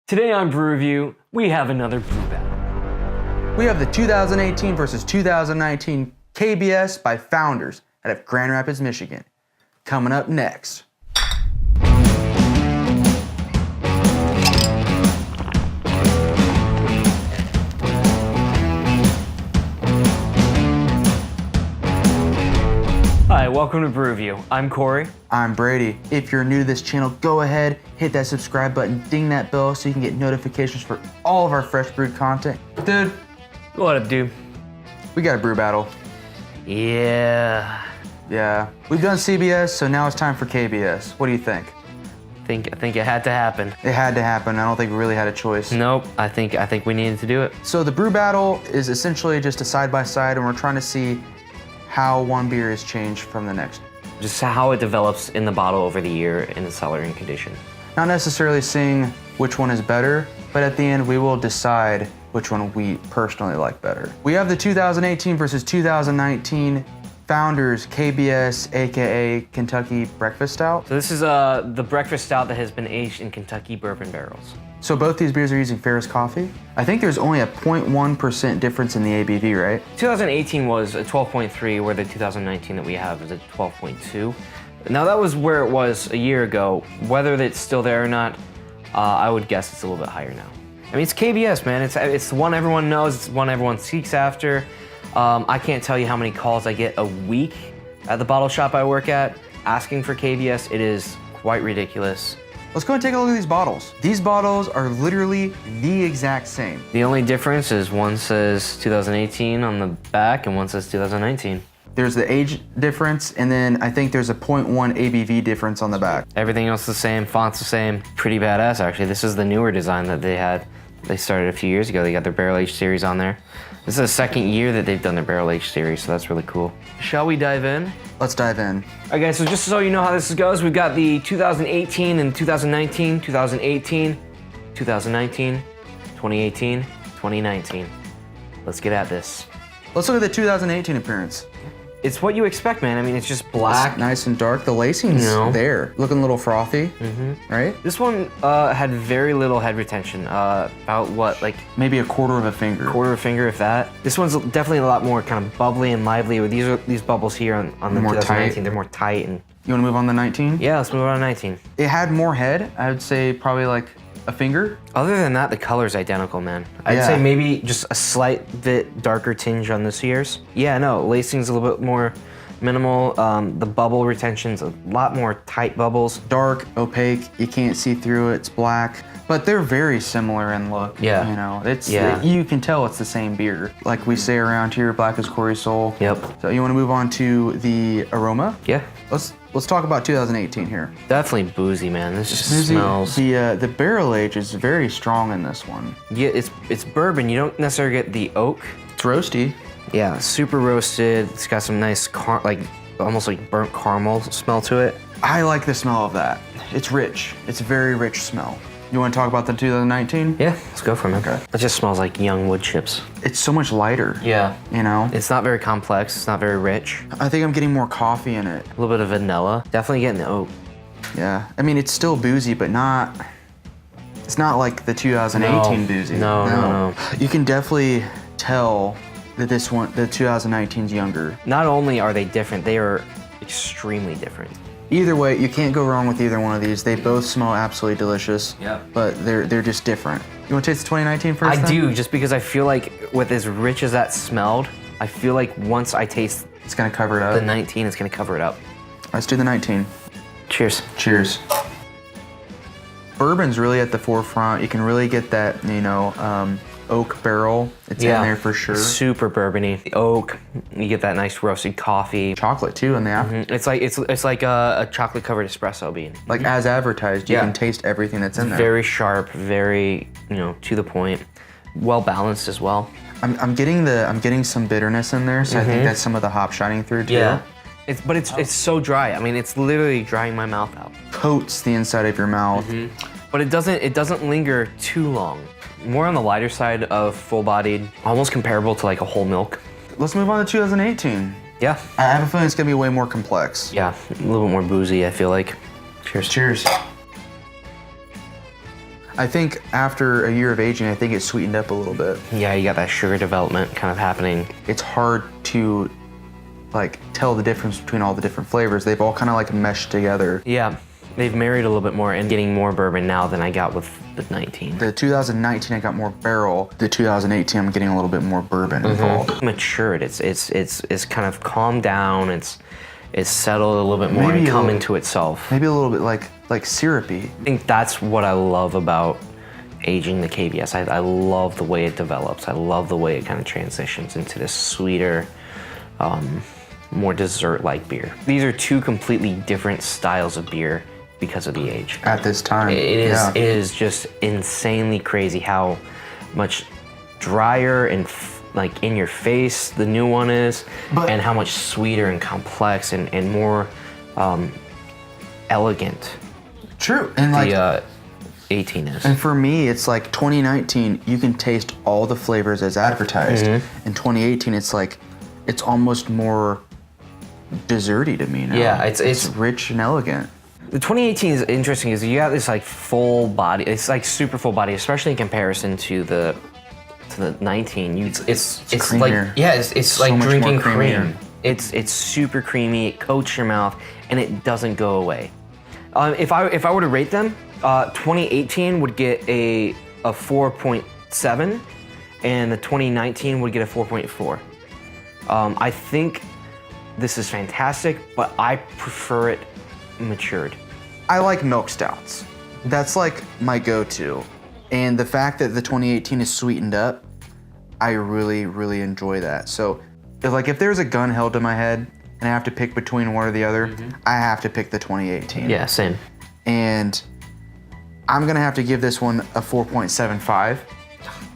Today on BruRevu, we have another Brew Battle. We have the 2018 versus 2019 KBS by Founders out of Grand Rapids, Michigan. Coming up next. Hi, welcome to BruRevu. I'm Corey. I'm Brady. If you're new to this channel, go ahead, hit that subscribe button, ding that bell so you can get notifications for all of our fresh brewed content. Dude, What up, dude? we got a brew battle. Yeah. Yeah, we've done CBS, so now it's time for KBS. What do you think? I think it had to happen. It had to happen. I don't think we really had a choice. Nope, I think we needed to do it. So the brew battle is essentially just a side-by-side, and we're trying to see how one beer has changed from the next. Just how it develops in the bottle over the year in the cellaring condition. Not necessarily seeing which one is better, but at the end we will decide which one we personally like better. We have the 2018 versus 2019 Founders KBS, aka Kentucky Breakfast Stout. So this is the breakfast stout that has been aged in Kentucky bourbon barrels. So both these beers are using Ferris coffee. I think there's only a 0.1% difference in the ABV, right? 2018 was a 12.3, where the 2019 that we have is a 12.2. Now that was where it was a year ago. Whether it's still there or not, I would guess it's a little bit higher now. I mean, it's KBS, man. It's the one everyone knows. It's the one everyone seeks after. I can't tell you how many calls I get a week at the bottle shop I work at asking for KBS. It is quite ridiculous. Let's go and take a look at these bottles. These bottles are literally the exact same. The only difference is one says 2018 on the back and one says 2019. There's the age difference, and then I think there's a 0.1 ABV difference on the back. Everything else the same, font's the same. Pretty badass, actually. This is the newer design that they had. They started a few years ago. They got their barrel aged series on there. This is the second year that they've done their barrel aged series, so that's really cool. Shall we dive in? Let's dive in. All right, guys, so just so you know how this goes, we've got the 2018 and 2019, 2018, 2019, 2018, 2019. Let's get at this. Let's look at the 2018 appearance. It's what you expect, man. I mean, it's just black. It's nice and dark. The lacing's there. Looking a little frothy, right? This one had very little head retention. About what, like Maybe a quarter of a finger. quarter of a finger, if that. This one's definitely a lot more kind of bubbly and lively. These bubbles here on the More 2019, tight. they're more tight and You want to move on to 19? yeah. Let's move on to 19. It had more head. I would say probably like a finger. Other than that, the color's identical, man. I'd Yeah. say maybe just a slight bit darker tinge on this year's. Yeah, no, lacing's a little bit more minimal. The bubble retention's a lot more tight bubbles. Dark, opaque. You can't see through it. It's black. But they're very similar in look. Yeah. You know, you can tell it's the same beer. Like we say around here, black as Corey's soul. Yep. So you want to move on to the aroma? Yeah, Let's talk about 2018 here. definitely boozy, man. This just Boozy. smells. The barrel age is very strong in this one. Yeah, it's bourbon. You don't necessarily get the oak. It's roasty. Yeah, super roasted. It's got some nice, almost like burnt caramel smell to it. I like the smell of that. It's rich. It's a very rich smell. You want to talk about the 2019? Yeah, let's go for it. Okay. It just smells like young wood chips. It's so much lighter. Yeah. You know? It's not very complex. It's not very rich. I think I'm getting more coffee in it. A little bit of vanilla. Definitely getting the oak. Yeah. I mean, it's still boozy, but it's not like the 2018 boozy. No. You can definitely tell that this one, the 2019's younger. Not only are they different, they are extremely different. Either way, you can't go wrong with either one of these. They both smell absolutely delicious. Yep. But they're just different. You want to taste the 2019 first? I then? do, just because I feel like with as rich as that smelled, I feel like once I taste It's gonna cover it up. the 19, it's gonna cover it up. Let's do the 19. Cheers. Cheers. Bourbon's really at the forefront. You can really get that, oak barrel. It's in there for sure. Super bourbony. The oak, you get that nice roasted coffee. Chocolate too in the after. It's like a chocolate covered espresso bean. Like as advertised, you Yeah. can taste everything that's in there. Very sharp, very to the point, well balanced as well. I'm getting some bitterness in there, so I think that's some of the hop shining through too. It's so dry. I mean, it's literally drying my mouth out. Coats the inside of your mouth. But it doesn't linger too long. More on the lighter side of full-bodied, almost comparable to like a whole milk. Let's move on to 2018. Yeah. I have a feeling it's gonna be way more complex. Yeah, a little bit more boozy, I feel like. Cheers. Cheers. I think after a year of aging, I think it sweetened up a little bit. Yeah, you got that sugar development kind of happening. It's hard to like tell the difference between all the different flavors. They've all kind of like meshed together. Yeah, they've married a little bit more and getting more bourbon now than I got with the 19. The 2019 I got more barrel. The 2018 I'm getting a little bit more bourbon involved. Matured. It's kind of calmed down. It's settled a little bit more Maybe and a come little- into itself. Maybe a little bit like syrupy. I think that's what I love about aging the KBS. I love the way it develops. I love the way it kind of transitions into this sweeter, more dessert-like beer. These are two completely different styles of beer because of the age. At this time, It is just insanely crazy how much drier and like in your face the new one is, and how much sweeter and complex and more elegant True. And like, the 18 is. and for me, it's like 2019. You can taste all the flavors as advertised. In 2018, it's like, it's almost more desserty to me now. Yeah, it's rich and elegant. The 2018 is interesting because you got this like full body. It's like super full body, especially in comparison to the 19. It's creamier. like it's So like much more drinking creamier. cream. It's super creamy. It coats your mouth and it doesn't go away. If I were to rate them, 2018 would get a 4.7, and the 2019 would get a 4.4. I think this is fantastic, but I prefer it matured. I like milk stouts. That's like my go-to. And the fact that the 2018 is sweetened up, I really, really enjoy that. So if there's a gun held to my head and I have to pick between one or the other, I have to pick the 2018. Yeah, same. And I'm gonna have to give this one a 4.75.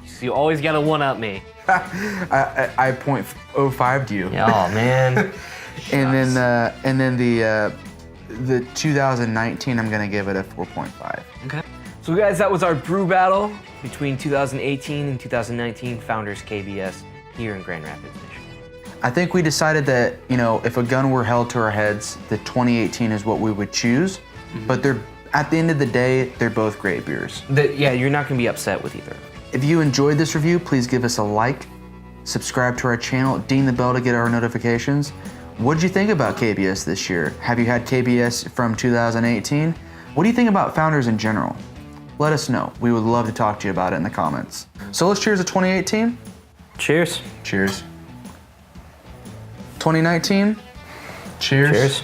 So you always gotta one-up me. I 0.05 to you. Oh man. And then the 2019, I'm gonna give it a 4.5. Okay. So guys, that was our brew battle between 2018 and 2019 Founders KBS here in Grand Rapids, Michigan. I think we decided that, if a gun were held to our heads, the 2018 is what we would choose. But at the end of the day, they're both great beers. Yeah, you're not gonna be upset with either. If you enjoyed this review, please give us a like, subscribe to our channel, ding the bell to get our notifications. What did you think about KBS this year? Have you had KBS from 2018? What do you think about Founders in general? Let us know. We would love to talk to you about it in the comments. So let's cheers to 2018. Cheers. Cheers. 2019. Cheers. Cheers.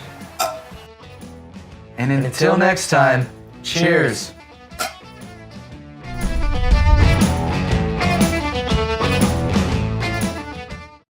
And until next time, cheers.